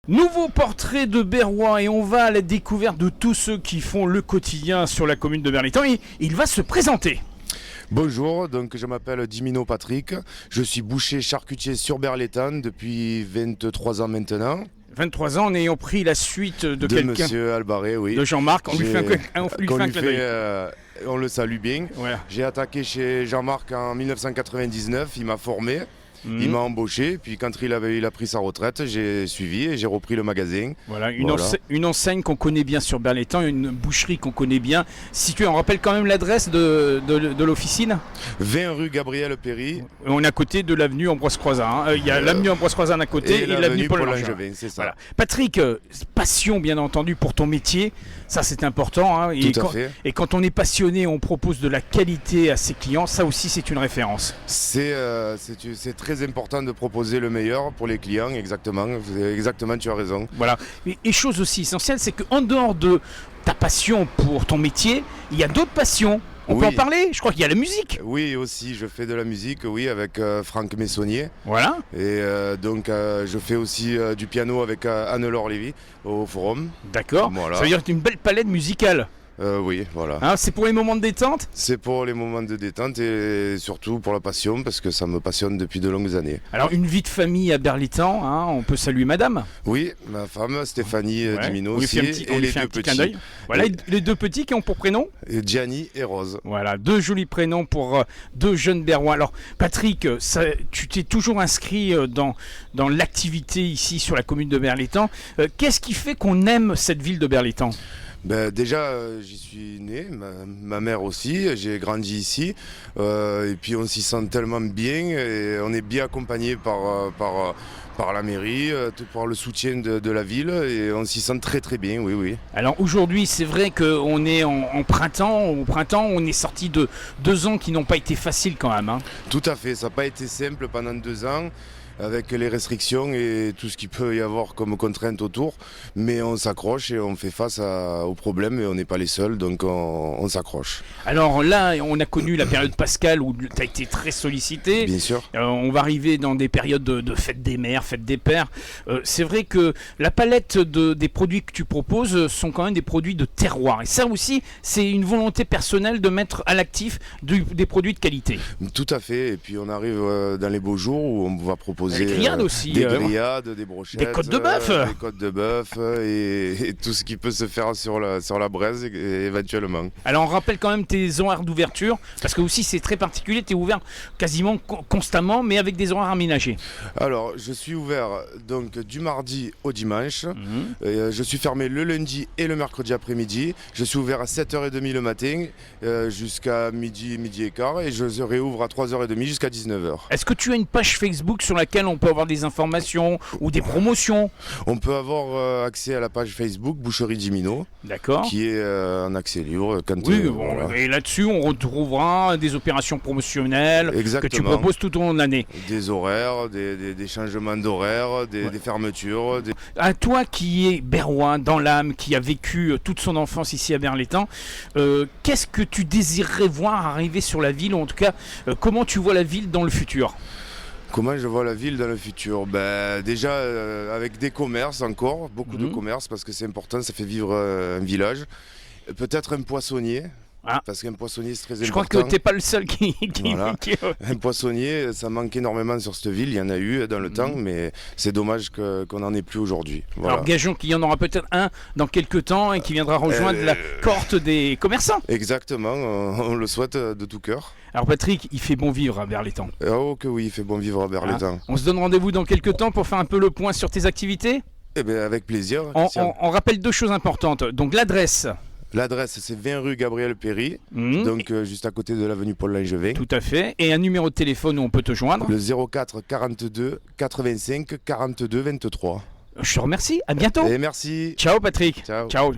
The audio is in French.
Nouveau portrait de Berrois et on va à la découverte de tous ceux qui font le quotidien sur la commune de Berlétan et il va se présenter. Bonjour, donc je m'appelle Dimino Patrick, je suis boucher charcutier sur Berlétan depuis 23 ans maintenant. 23 ans en ayant pris la suite de quelqu'un. Monsieur Albaré, oui. De Jean-Marc, on lui fait un clin d'œil. On le salue bien. Voilà. J'ai attaqué chez Jean-Marc en 1999, il m'a formé. Il m'a embauché, puis quand il a pris sa retraite, j'ai suivi et j'ai repris le magasin. Voilà, une enseigne qu'on connaît bien sur Berlétan, une boucherie qu'on connaît bien. Située, on rappelle quand même l'adresse de l'officine 20 rue Gabriel Péry. On est à côté de l'avenue Ambroise Croizat. Il y a l'avenue Ambroise Croizat d'un côté et l'avenue Paul Langevin. C'est ça. Voilà. Patrick, passion bien entendu pour ton métier, ça c'est important. Hein. Tout à fait. Et quand on est passionné, on propose de la qualité à ses clients, ça aussi c'est une référence. C'est très important de proposer le meilleur pour les clients, exactement, tu as raison. Voilà, et chose aussi essentielle, c'est qu'en dehors de ta passion pour ton métier, il y a d'autres passions. On peut en parler? Je crois qu'il y a la musique. Oui, aussi, je fais de la musique, oui, avec Franck Messonnier. Voilà. Et donc, je fais aussi du piano avec Anne-Laure Lévy au Forum. D'accord, voilà. Ça veut dire que tu as une belle palette musicale. Oui, voilà. Hein, c'est pour les moments de détente? C'est pour les moments de détente et surtout pour la passion, parce que ça me passionne depuis de longues années. Alors, une vie de famille à Berlétan, hein, on peut saluer madame? Oui, ma femme, Stéphanie Dimino aussi, et les deux petits. Voilà, les deux petits qui ont pour prénom Gianni et Rose. Voilà, deux jolis prénoms pour deux jeunes Berrois. Alors, Patrick, tu t'es toujours inscrit dans l'activité ici sur la commune de Berlétan. Qu'est-ce qui fait qu'on aime cette ville de Berlétan? Déjà, j'y suis né, ma mère aussi, j'ai grandi ici, et puis on s'y sent tellement bien, et on est bien accompagné par la mairie, par le soutien de la ville, et on s'y sent très très bien, oui. Alors aujourd'hui, c'est vrai qu'on est en printemps, au printemps, on est sorti de 2 ans qui n'ont pas été faciles quand même. Hein. Tout à fait, ça n'a pas été simple pendant 2 ans. Avec les restrictions et tout ce qu'il peut y avoir comme contraintes autour. Mais on s'accroche et on fait face aux problèmes et on n'est pas les seuls, donc on s'accroche. Alors là, on a connu la période Pascal où tu as été très sollicité. Bien sûr. On va arriver dans des périodes de fête des mères, fête des pères. C'est vrai que la palette des produits que tu proposes sont quand même des produits de terroir. Et ça aussi, c'est une volonté personnelle de mettre à l'actif des produits de qualité. Tout à fait. Et puis on arrive dans les beaux jours où on va proposer des grillades aussi. Des grillades, des brochettes. Des côtes de bœuf. Des côtes de bœuf et tout ce qui peut se faire sur la braise éventuellement. Alors on rappelle quand même tes horaires d'ouverture, parce que aussi c'est très particulier, tu es ouvert quasiment constamment, mais avec des horaires aménagés. Alors je suis ouvert donc du mardi au dimanche. Je suis fermé le lundi et le mercredi après-midi. Je suis ouvert à 7h30 le matin jusqu'à midi et quart, et je réouvre à 3h30 jusqu'à 19h. Est-ce que tu as une page Facebook sur laquelle on peut avoir des informations ou des promotions? On peut avoir accès à la page Facebook Boucherie Dimino. D'accord. Qui est en accès libre. Voilà. Et là-dessus, on retrouvera des opérations promotionnelles. Exactement. Que tu proposes tout au long de l'année. Des horaires, des changements d'horaires, des fermetures. À toi qui es berrois dans l'âme, qui a vécu toute son enfance ici à Berlétan, qu'est-ce que tu désirerais voir arriver sur la ville, ou en tout cas, comment tu vois la ville dans le futur? Comment je vois la ville dans le futur? Déjà avec des commerces encore, beaucoup de commerces, parce que c'est important, ça fait vivre un village. Peut-être un poissonnier. Parce qu'un poissonnier c'est très important. Je crois que tu n'es pas le seul qui... Voilà. Un poissonnier, ça manque énormément sur cette ville, il y en a eu dans le temps, mais c'est dommage qu'on n'en ait plus aujourd'hui. Voilà. Alors gageons qu'il y en aura peut-être un dans quelques temps et qui viendra rejoindre la cohorte des commerçants. Exactement, on le souhaite de tout cœur. Alors Patrick, il fait bon vivre à Berlétan. Oh que oui, il fait bon vivre à Berlétan. On se donne rendez-vous dans quelques temps pour faire un peu le point sur tes activités? Avec plaisir. On rappelle 2 choses importantes. Donc l'adresse. L'adresse, c'est 20 rue Gabriel Péry, donc juste à côté de l'avenue Paul Langevin. Tout à fait. Et un numéro de téléphone où on peut te joindre? Le 04 42 85 42 23. Je te remercie. À bientôt. Et merci. Ciao Patrick. Ciao. Ciao.